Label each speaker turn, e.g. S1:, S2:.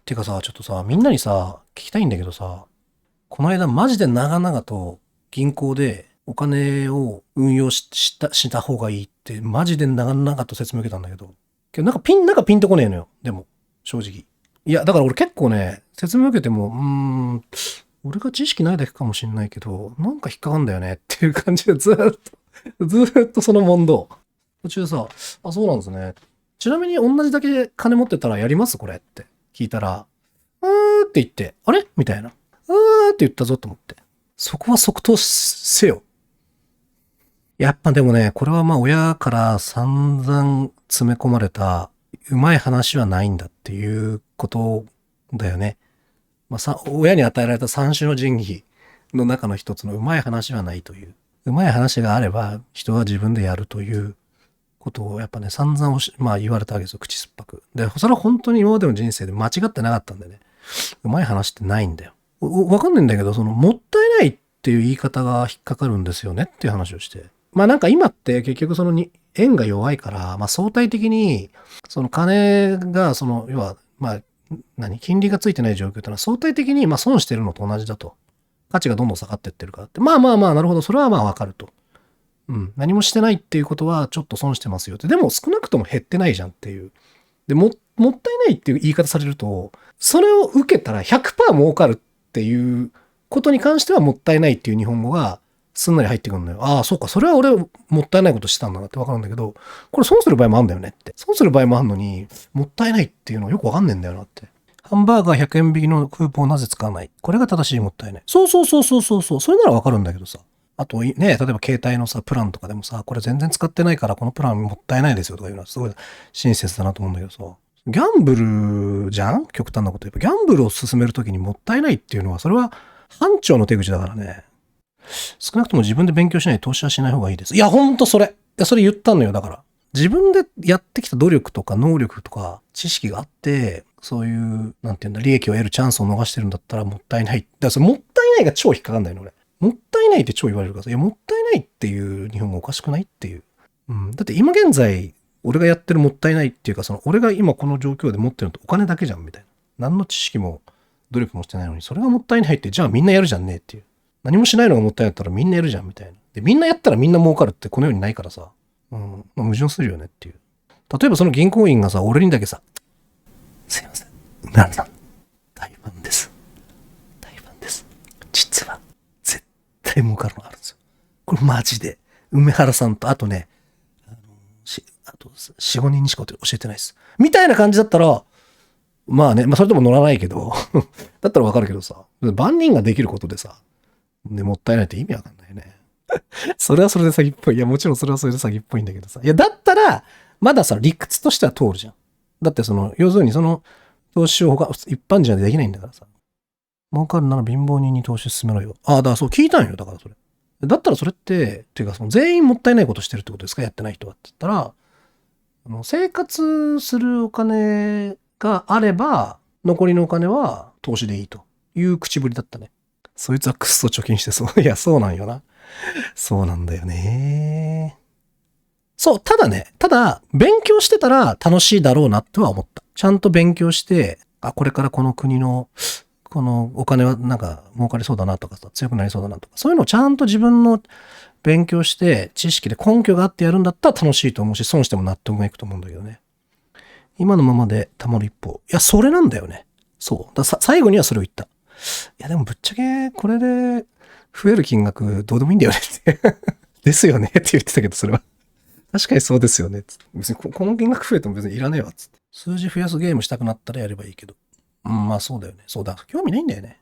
S1: てかさ、ちょっとさ、みんなにさ、聞きたいんだけどさ、この間マジで長々と銀行でお金を運用した方がいいって、マジで長々と説明受けたんだけど、なんかピンとこねえのよ。でも、正直。いや、だから俺結構ね、説明受けても、俺が知識ないだけかもしんないけど、なんか引っかかんだよねっていう感じでずーっとその問答。途中でさ、あ、そうなんですね。ちなみに同じだけ金持ってたらやりますこれって聞いたら、って言って、あれみたいな。って言ったぞと思って。そこは即答せよ。やっぱでもね、これはまあ親から散々詰め込まれた、うまい話はないんだっていうことだよね。まあ親に与えられた三種の神器の中の一つのうまい話はないという。うまい話があれば人は自分でやるということをやっぱね、散々まあ言われたわけですよ、口酸っぱく。で、それは本当に今までの人生で間違ってなかったんでね。うまい話ってないんだよ。わかんないんだけど、もったいないっていう言い方が引っかかるんですよねっていう話をして。まあなんか今って結局円が弱いから、まあ相対的に、その金が、要は、まあ、金利がついてない状況ってのは相対的にまあ損してるのと同じだと。価値がどんどん下がってってるからって。まあまあまあ、なるほど。それはまあわかると。何もしてないっていうことはちょっと損してますよって。でも少なくとも減ってないじゃんっていう。で、もったいないっていう言い方されると、それを受けたら100%儲かるっていうことに関してはもったいないっていう日本語がすんなり入ってくるのよ。ああ、そうか。それは俺もったいないことしたんだなってわかるんだけど、これ損する場合もあるんだよねって。損する場合もあるのに、もったいないっていうのはよくわかんねえんだよなって。ハンバーガー100円引きのクーポンをなぜ使わない？これが正しいもったいない。そうそうそうそうそうそう。それならわかるんだけどさ。あとね、例えば携帯のさ、プランとかでもさ、これ全然使ってないからこのプランもったいないですよとかいうのはすごい親切だなと思うんだけどさ。ギャンブルじゃん極端なこと言えば。ギャンブルを進めるときにもったいないっていうのは、それは班長の手口だからね。少なくとも自分で勉強しない投資はしない方がいいです。いや、ほんとそれ。いや、それ言ったのよ、だから。自分でやってきた努力とか能力とか知識があって、そういう、なんていうんだ、利益を得るチャンスを逃してるんだったらもったいない。だからそれもったいないが超引っかかんないの、俺。もったいないって超言われるからさ、いや、もったいないっていう日本語おかしくないっていう。だって今現在、俺がやってるもったいないっていうか、俺が今この状況で持ってるのってお金だけじゃん、みたいな。何の知識も努力もしてないのに、それがもったいないって、じゃあみんなやるじゃんねっていう。何もしないのがもったいないったらみんなやるじゃん、みたいな。で、みんなやったらみんな儲かるってこの世にないからさ、矛盾するよねっていう。例えばその銀行員がさ、俺にだけさ、すいません、梅原さん、大ファンです。大ファンです。実は、絶対儲かるのあるんですよ。これマジで。梅原さんと、あとね、あと、4、5人にしか教えてないです。みたいな感じだったら、まあね、それとも乗らないけど、だったらわかるけどさ、万人ができることでさ、もったいないって意味わかんないよね。それはそれで詐欺っぽい。いや、もちろんそれはそれで詐欺っぽいんだけどさ。いや、だったら、まださ、理屈としては通るじゃん。だって要するに投資を一般人はできないんだからさ。儲かるなら貧乏人に投資進めろよ。だからそう聞いたんよ。だからそれ。だったらそれって、っていうか全員もったいないことしてるってことですかやってない人はって言ったら、生活するお金があれば、残りのお金は投資でいいという口ぶりだったね。そいつはくっそ貯金してそう。いや、そうなんよな。そうなんだよね。そう、ただ、勉強してたら楽しいだろうなっては思った。ちゃんと勉強して、これからこの国の、このお金はなんか儲かりそうだなとかさ、強くなりそうだなとか、そういうのをちゃんと自分の勉強して、知識で根拠があってやるんだったら楽しいと思うし、損しても納得がいくと思うんだけどね。今のままでたまる一方。いや、それなんだよね。そう。最後にはそれを言った。いや、でもぶっちゃけ、これで増える金額どうでもいいんだよねって。ですよねって言ってたけど、それは。確かにそうですよね。別にこの金額増えても別にいらねえわ。つって。数字増やすゲームしたくなったらやればいいけど。まあそうだよね。そうだ。興味ないんだよね。